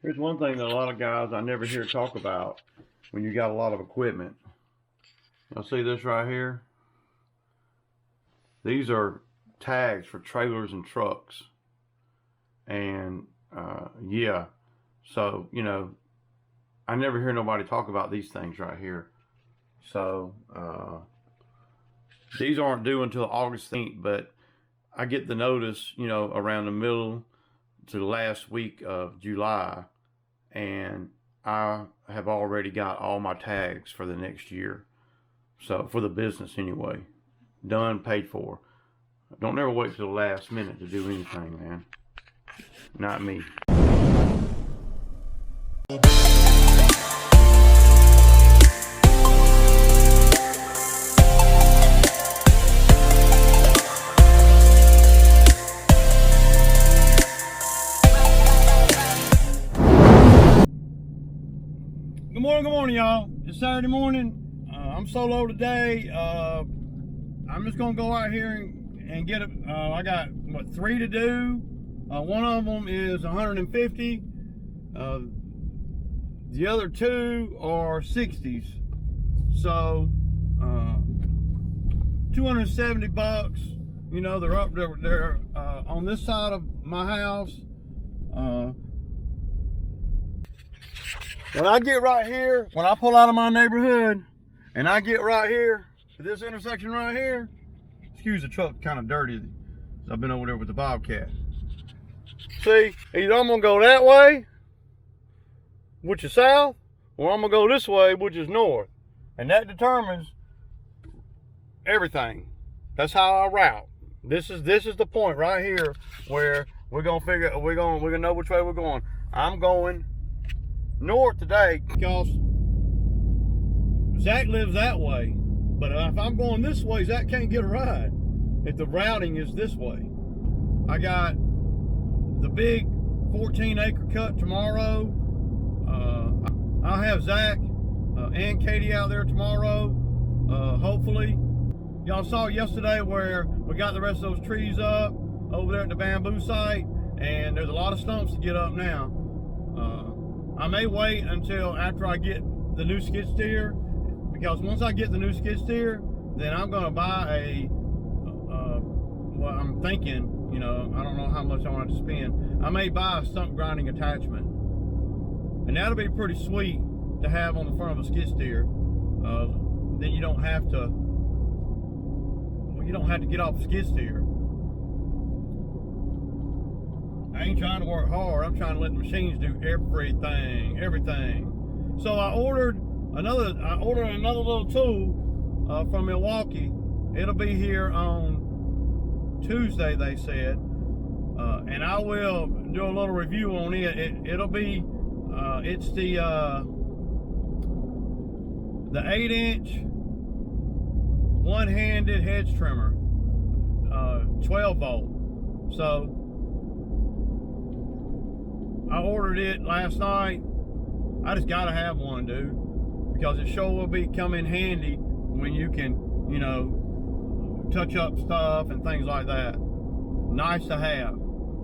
Here's one thing that a lot of guys I never hear talk about when you got a lot of equipment. Y'all see this right here? These are tags for trailers and trucks. And yeah, so, you know, I never hear nobody talk about these things right here. So these aren't due until August 8th, but I get the notice, you know, around the middle to the last week of July, and I have already got all my tags for the next year. So for the business anyway, done, paid for. Don't never wait till the last minute to do anything, man. Not me. Good morning, y'all. It's Saturday morning. I'm solo today. I'm just gonna go out here and get it. I got what 3 to do. One of them is 150. The other 2 are 60s. So 270 bucks. You know, they're up there. They're on this side of my house. When I get right here, when I pull out of my neighborhood, and I get right here to this intersection right here, excuse the truck, kind of dirty. I've been over there with the Bobcat. See, either I'm gonna go that way, which is south, or I'm gonna go this way, which is north, and that determines everything. That's how I route. This is the point right here where we're gonna know which way we're going. I'm going north today because Zach lives that way, but if I'm going this way, Zach can't get a ride if the routing is this way. I got the big 14-acre cut tomorrow. I'll have Zach and Katie out there tomorrow, hopefully. Y'all saw yesterday where we got the rest of those trees up over there at the bamboo site, and there's a lot of stumps to get up now. I may wait until after I get the new skid steer, because once I get the new skid steer, then I'm gonna buy well, I'm thinking, you know, I don't know how much I want to spend. I may buy a stump grinding attachment, and that'll be pretty sweet to have on the front of a skid steer. Then you don't have to, well, you don't have to get off the skid steer. I ain't trying to work hard. I'm trying to let the machines do everything. So I ordered another little tool from Milwaukee. It'll be here on Tuesday, they said, and I will do a little review on it. It'll be it's the 8-inch one-handed hedge trimmer, 12 volt. So I ordered it last night. I just gotta have one, dude, because it sure will come in handy when you can, you know, touch up stuff and things like that. Nice to have,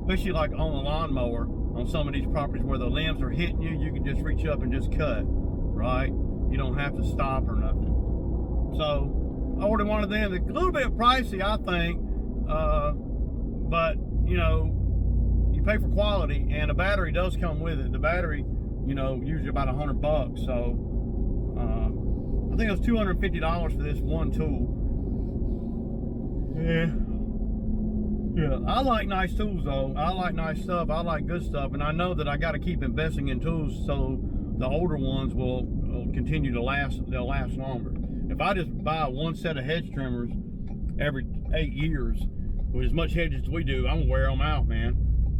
especially like on the lawnmower on some of these properties where the limbs are hitting you. You can just reach up and just cut, right? You don't have to stop or nothing. So I ordered one of them. It's a little bit pricey, I think, but you know, you pay for quality, and a battery does come with it. The battery, you know, usually about $100 bucks. So I think it was $250 for this one tool. Yeah, I like nice tools though. I like nice stuff. I like good stuff, and I know that I got to keep investing in tools so the older ones will continue to last. They'll last longer. If I just buy one set of hedge trimmers every 8 years with as much hedges as we do, I'm gonna wear them out, man.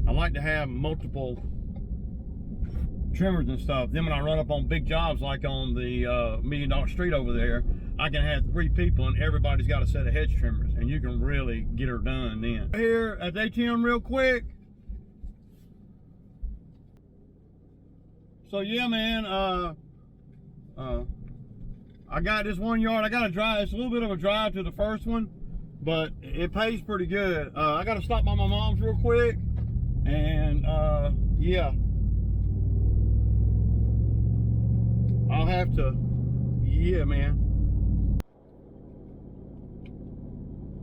I like to have multiple trimmers and stuff. Then when I run up on big jobs like on the $1 Million Street over there, I can have 3 people and everybody's got a set of hedge trimmers, and you can really get her done then. Here at the ATM real quick. So yeah, man, I got this 1 yard. I got to drive. It's a little bit of a drive to the first one, but it pays pretty good. I got to stop by my mom's real quick, and yeah. I'll have to, yeah, man.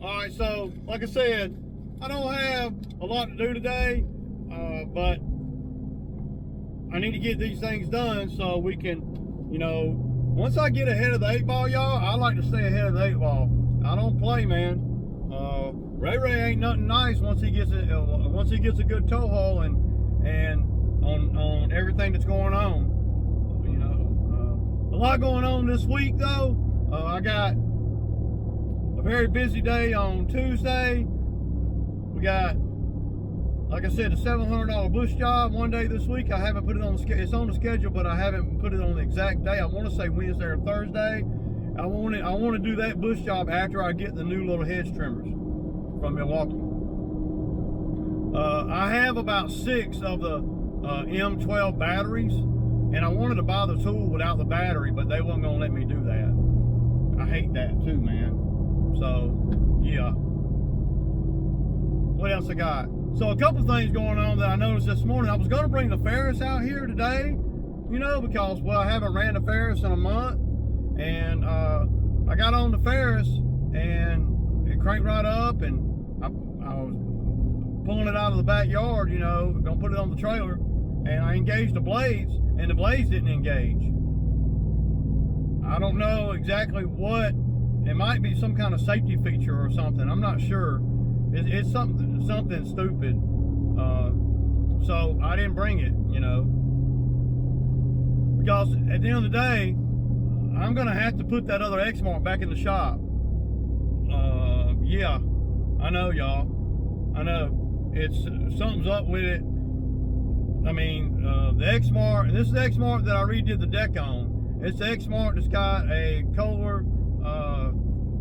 All right, so like I said, I don't have a lot to do today, but I need to get these things done so we can, you know, once I get ahead of the 8-ball, y'all, I like to stay ahead of the 8-ball. I don't play, man. Ray ain't nothing nice once he gets a good toe hole and on everything that's going on. You know, a lot going on this week though. I got a very busy day on Tuesday. We got, like I said, a $700 bush job one day this week. I haven't put it on the schedule. It's on the schedule, but I haven't put it on the exact day. I want to say Wednesday or Thursday. I want to do that bush job after I get the new little hedge trimmers from Milwaukee. I have about 6 of the M12 batteries, and I wanted to buy the tool without the battery, but they wasn't gonna let me do that. I hate that too, man. So yeah. What else I got? So a couple things going on that I noticed this morning. I was gonna bring the Ferris out here today, you know, because, well, I haven't ran the Ferris in a month, and I got on the Ferris and it cranked right up, and I was pulling it out of the backyard, you know, gonna put it on the trailer, and I engaged the blades, and the blades didn't engage. I don't know exactly what. It might be some kind of safety feature or something. I'm not sure. It's something stupid. So I didn't bring it, you know, because at the end of the day, I'm gonna have to put that other X-Mark back in the shop. Yeah, I know, y'all. I know. It's something's up with it. I mean, the X-Mark, and this is the X-Mark that I redid the deck on. It's the X-Mark that's got a Kohler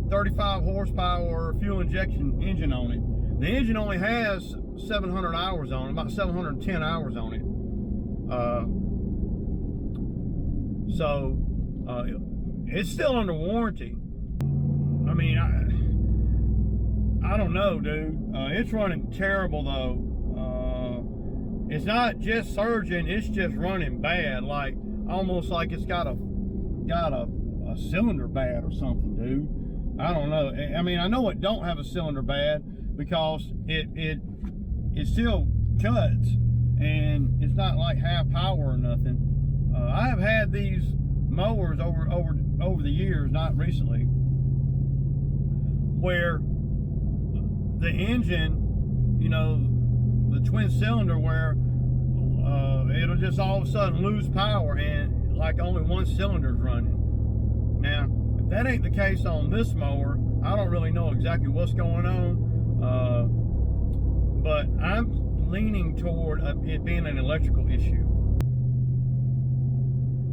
35 horsepower fuel injection engine on it. The engine only has 700 hours on it, about 710 hours on it. So it's still under warranty. I mean, I don't know, dude. It's running terrible though. It's not just surging, it's just running bad, like almost like it's got a cylinder bad or something, dude. I don't know. I mean, I know it don't have a cylinder bad because it still cuts, and it's not like half power or nothing. I have had these mowers over the years, not recently, where the engine, you know, the twin cylinder, where it'll just all of a sudden lose power and like only one cylinder's running. Now, if that ain't the case on this mower, I don't really know exactly what's going on, but I'm leaning toward it being an electrical issue.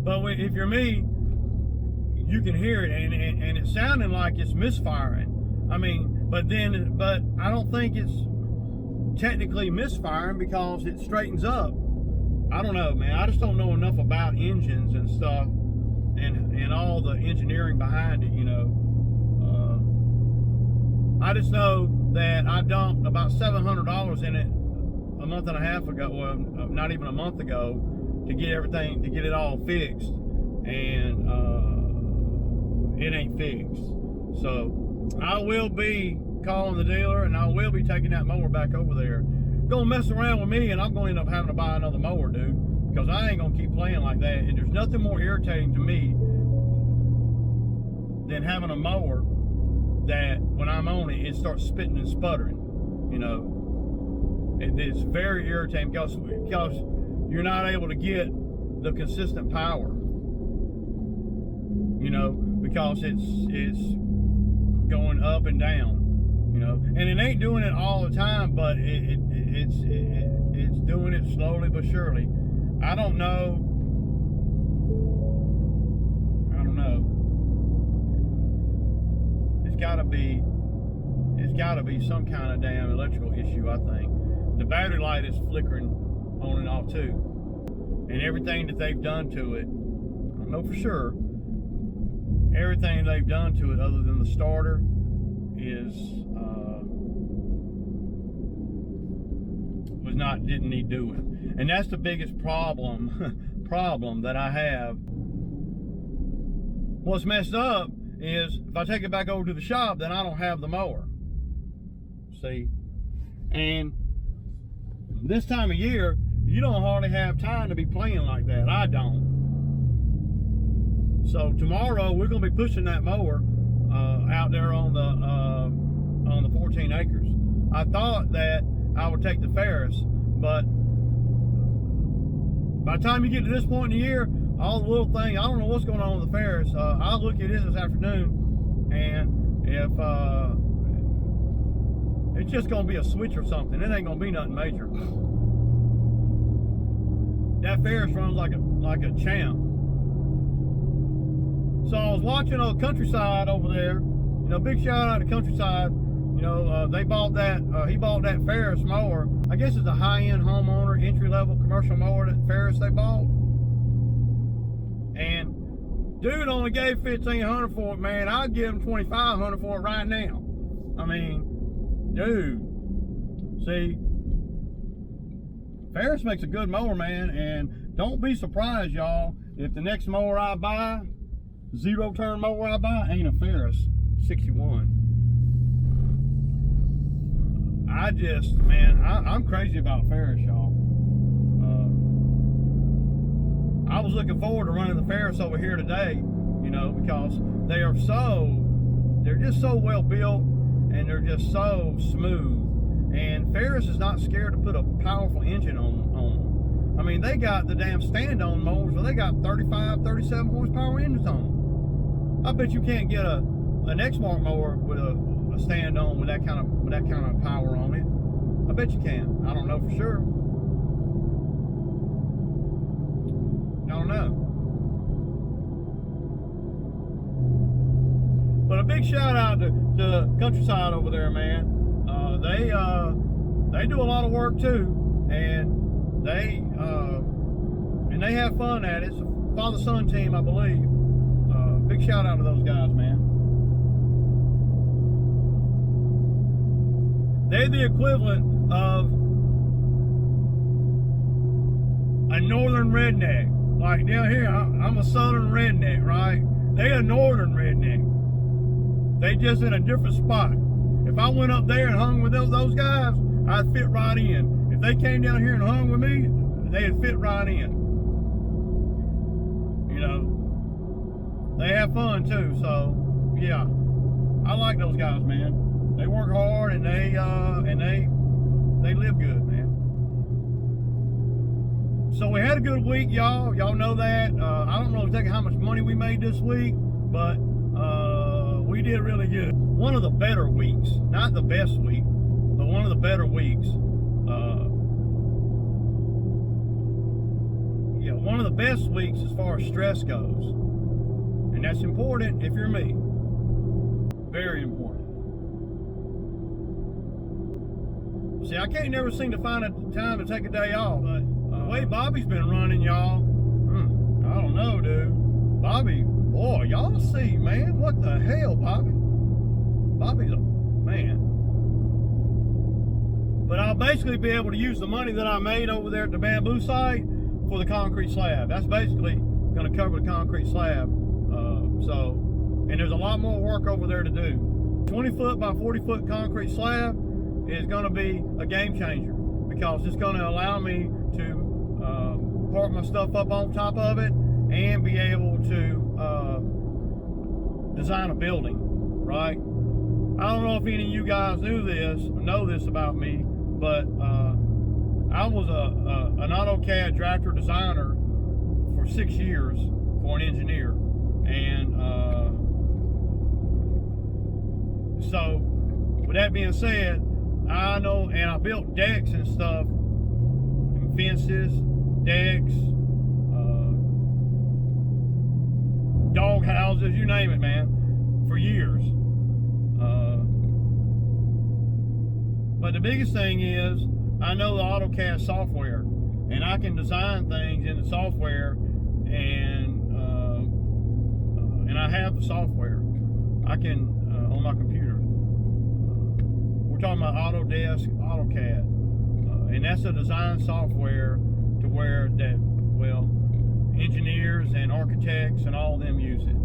But if you're me, you can hear it, and it's sounding like it's misfiring. I mean, but I don't think it's technically misfiring because it straightens up. I don't know, man. I just don't know enough about engines and stuff, and all the engineering behind it, you know. I just know that I dumped about $700 in it a month and a half ago, well, not even a month ago, to get it all fixed, and it ain't fixed. So I will be calling the dealer, and I will be taking that mower back over there. Gonna mess around with me, and I'm gonna end up having to buy another mower, dude, because I ain't gonna keep playing like that. And there's nothing more irritating to me than having a mower that when I'm on it, it starts spitting and sputtering. You know, it's very irritating because you're not able to get the consistent power. You know, because it's going up and down. You know, and it ain't doing it all the time, but it's doing it slowly but surely. I don't know. It's gotta be some kind of damn electrical issue, I think. The battery light is flickering on and off too. And everything that they've done to it, I don't know for sure, everything they've done to it other than the starter is didn't need doing. And that's the biggest problem that I have what's messed up is if I take it back over to the shop, then I don't have the mower. See? And this time of year, you don't hardly have time to be playing like that. I don't. So tomorrow we're gonna be pushing that mower out there on the 14 acres. I thought that I would take the Ferris, but by the time you get to this point in the year, all the little things, I don't know what's going on with the Ferris. I'll look at it this afternoon, and if it's just gonna be a switch or something, it ain't gonna be nothing major. That Ferris runs like a champ. So I was watching Countryside over there. You know, big shout out to Countryside. You know, they bought that. He bought that Ferris mower. I guess it's a high-end homeowner, entry-level commercial mower that Ferris they bought. And dude only gave $1,500 for it, man. I'd give him $2,500 for it right now. I mean, dude. See, Ferris makes a good mower, man, and don't be surprised, y'all, if the next mower I buy, zero-turn mower I buy, ain't a Ferris 61. I'm crazy about Ferris, y'all. I was looking forward to running the Ferris over here today, you know, because they're just so well built, and they're just so smooth. And Ferris is not scared to put a powerful engine on them. I mean, they got the damn stand-on mowers where they got 35, 37 horsepower engines on them. I bet you can't get an Exmark mower with a stand-on with that kind of power on it. I bet you can. I don't know for sure. I don't know. But a big shout out to Countryside over there, man. They do a lot of work too, and they have fun at it. It's a father-son team, I believe. Big shout out to those guys, man. They're the equivalent of a northern redneck. Like down here, I'm a southern redneck, right? They a northern redneck. They just in a different spot. If I went up there and hung with those guys, I'd fit right in. If they came down here and hung with me, they'd fit right in. You know, they have fun too. So yeah, I like those guys, man. They work hard and they live good, man. So we had a good week, y'all. Y'all know that. I don't know exactly how much money we made this week, but we did really good. One of the better weeks, not the best week, but one of the better weeks. Yeah, one of the best weeks as far as stress goes. And that's important if you're me. Very important. See, I can't never seem to find a time to take a day off, but the way Bobby's been running, y'all, I don't know, dude. Bobby, boy, y'all see, man, what the hell, Bobby? Bobby's a man. But I'll basically be able to use the money that I made over there at the bamboo site for the concrete slab. That's basically going to cover the concrete slab. And there's a lot more work over there to do. 20-foot by 40-foot concrete slab is going to be a game changer, because it's going to allow me to park my stuff up on top of it and be able to design a building, right? I don't know if any of you guys know this about me, but I was an AutoCAD drafter designer for 6 years for an engineer, and so with that being said, I know, and I built decks and stuff, and fences, decks, dog houses, you name it, man, for years. But the biggest thing is, I know the AutoCAD software, and I can design things in the software, and I have the software. I can on my computer. We're talking about Autodesk AutoCAD, and that's a design software to where that, well, engineers and architects and all of them use it.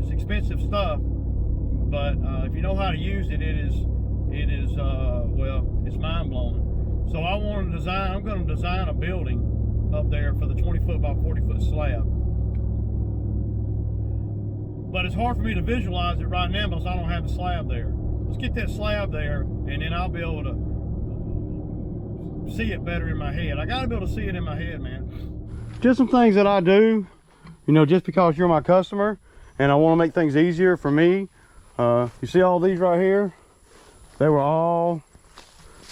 It's expensive stuff, but if you know how to use it, it is well, it's mind-blowing. So I want to design, I'm going to design a building up there for the 20-foot by 40-foot slab. But it's hard for me to visualize it right now because I don't have the slab there. Let's get that slab there, and then I'll be able to see it better in my head. I got to be able to see it in my head, man. Just some things that I do, you know, just because you're my customer, and I want to make things easier for me. You see all these right here? They were all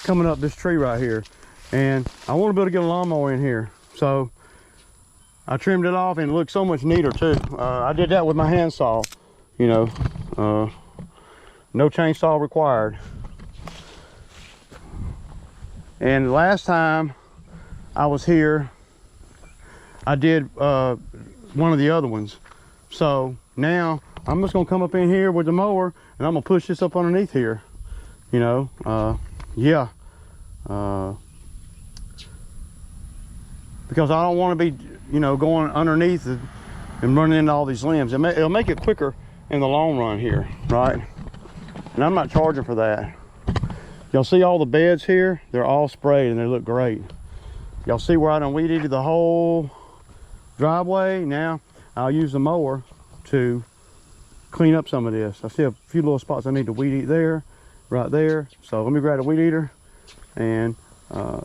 coming up this tree right here, and I want to be able to get a lawnmower in here. So I trimmed it off, and it looks so much neater too. I did that with my handsaw, you know, no chainsaw required. And last time I was here, I did one of the other ones. So now I'm just gonna come up in here with the mower, and I'm gonna push this up underneath here, you know. Yeah, because I don't want to be, you know, going underneath and running into all these limbs. It'll make it quicker in the long run here, right? And I'm not charging for that. Y'all see all the beds here? They're all sprayed and they look great. Y'all see where I done weed eated the whole driveway? Now I'll use the mower to clean up some of this. I see a few little spots I need to weed eat there, right there. So let me grab a weed eater, and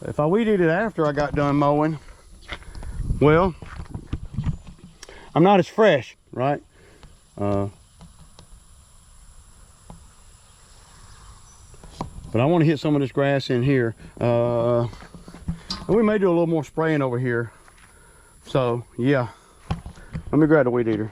if I weed eat it after I got done mowing, well, I'm not as fresh, right? But I want to hit some of this grass in here. And we may do a little more spraying over here. So yeah, let me grab the weed eater.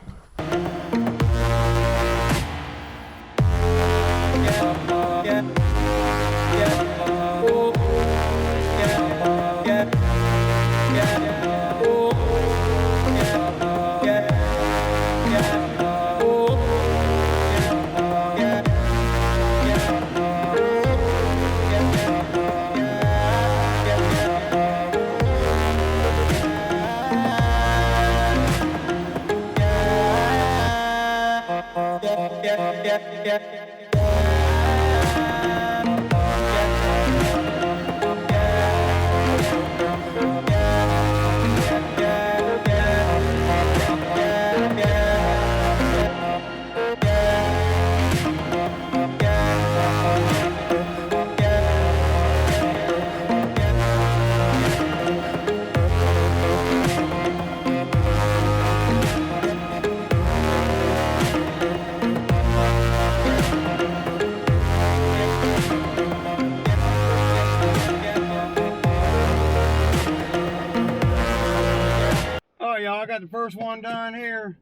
I got the first one done here.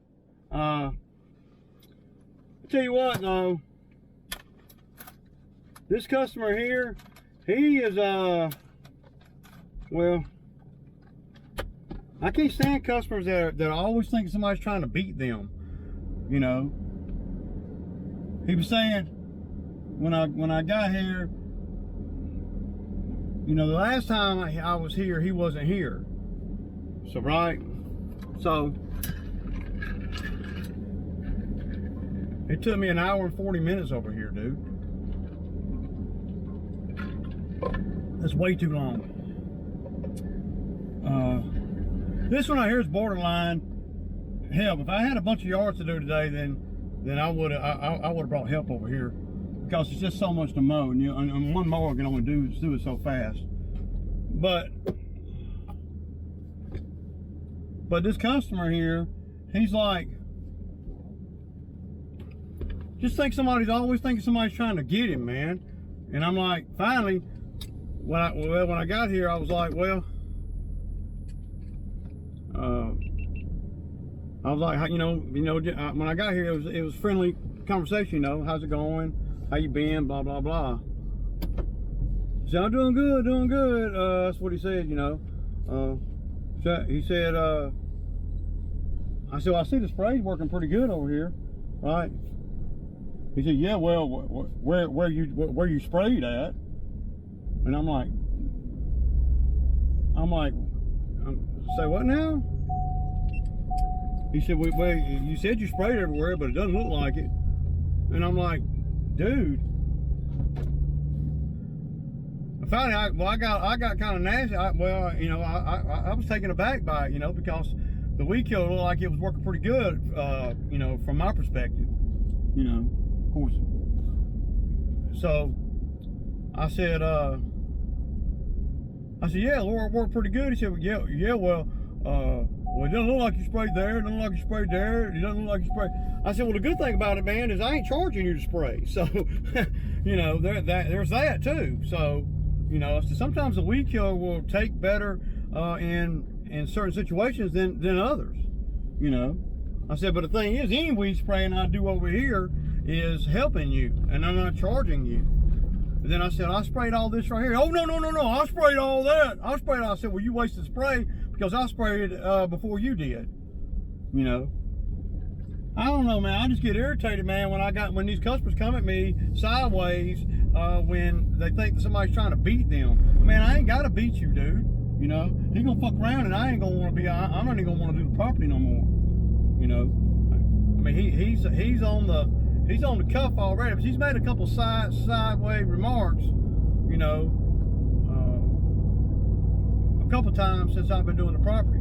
I'll tell you what though, this customer here, he is well, I can't stand customers that always think somebody's trying to beat them, you know. He was saying when I got here, you know, the last time I was here, he wasn't here. So right, so it took me an hour and 40 minutes over here, dude. That's way too long. This one right here is borderline help. If I had a bunch of yards to do today, then I would have brought help over here, because it's just so much to mow, and you know, and one mower can only do it so fast. But this customer here, he's like, just think always thinking somebody's trying to get him, man. And I'm like, finally, when I got here, I was like, well, I was like, you know, when I got here, it was friendly conversation, you know, how's it going? How you been? Blah blah blah. So I'm doing good, doing good. That's what he said, you know. So he said, I said, well, I see the spray's working pretty good over here, right? He said, yeah, well, where you sprayed at? And I'm like, say what now? He said, well, you said you sprayed everywhere, but it doesn't look like it. And I'm like, dude. Finally, I got kind of nasty. I was taken aback by it, because the weed killer looked like it was working pretty good, from my perspective, of course. So I said, yeah, Lord, worked pretty good. He said, well, it doesn't look like you sprayed there. It doesn't look like you sprayed there. It doesn't look like you sprayed. I said, well, the good thing about it, man, is I ain't charging you to spray. So, there's that too. So, so sometimes the weed killer will take better in certain situations than others. I said, but the thing is, any weed spraying I do over here is helping you, and I'm not charging you. And then I said, I sprayed all this right here. Oh, no, I sprayed all that. I said, well, you wasted spray because I sprayed it before you did. I don't know, man. I just get irritated, man, when these customers come at me sideways when they think that somebody's trying to beat them. Man, I ain't got to beat you, dude. He gonna fuck around, and I ain't gonna want to be. I'm not even gonna want to do the property no more. I mean, he's on the cuff already. But he's made a couple sideways remarks, a couple times since I've been doing the property.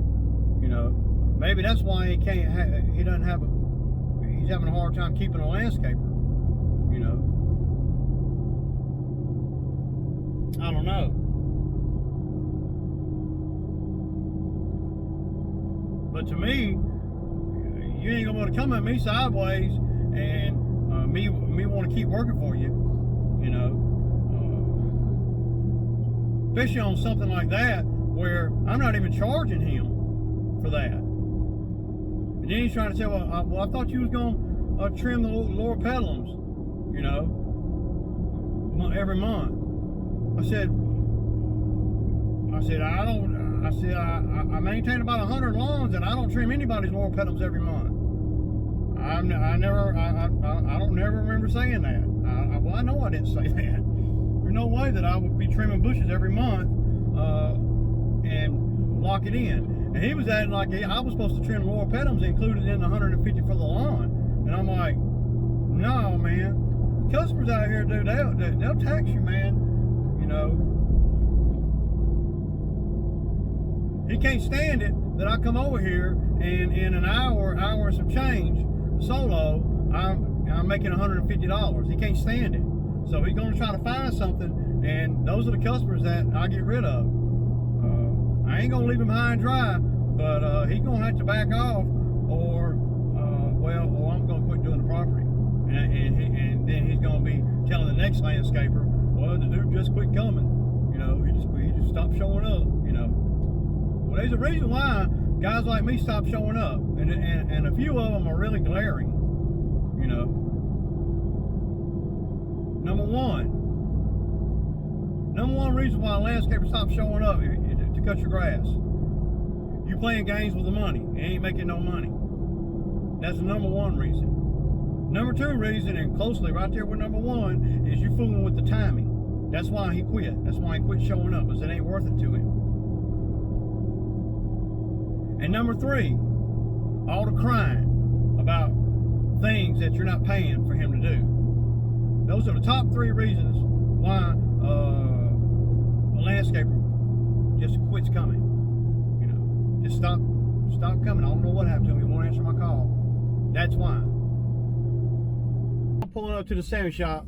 Maybe that's why he can't. He doesn't have he's having a hard time keeping a landscaper. I don't know. But to me, you ain't gonna want to come at me sideways and me want to keep working for you, especially on something like that where I'm not even charging him for that. And then he's trying to say, well, I thought you was gonna trim the lower pedals, every month. I said I maintain about 100 lawns, and I don't trim anybody's lower pedals every month. I don't never remember saying that. I know I didn't say that. There's no way that I would be trimming bushes every month and lock it in. And he was acting like I was supposed to trim lower pedals included in the 150 for the lawn. And I'm like, no, man. Customers out here, dude, they'll tax you, man. He can't stand it that I come over here and in an hour and some change solo, I'm making $150. He can't stand it. So he's going to try to find something, and those are the customers that I get rid of. I ain't going to leave him high and dry, but he's going to have to back off, or I'm going to quit doing the property. And then he's going to be telling the next landscaper, well, the dude just quit coming. He just stopped showing up. Well, there's a reason why guys like me stop showing up, and a few of them are really glaring. Number one reason why a landscaper stops showing up is to cut your grass. You playing games with the money and ain't making no money. That's the number one reason. Number two reason, and closely right there with number one, is you fooling with the timing. That's why he quit. That's why he quit showing up, because it ain't worth it to him. And number three, all the crying about things that you're not paying for him to do. Those are the top three reasons why a landscaper just quits coming. Just stop coming. I don't know what happened to him. He won't answer my call. That's why. I'm pulling up to the sandwich shop.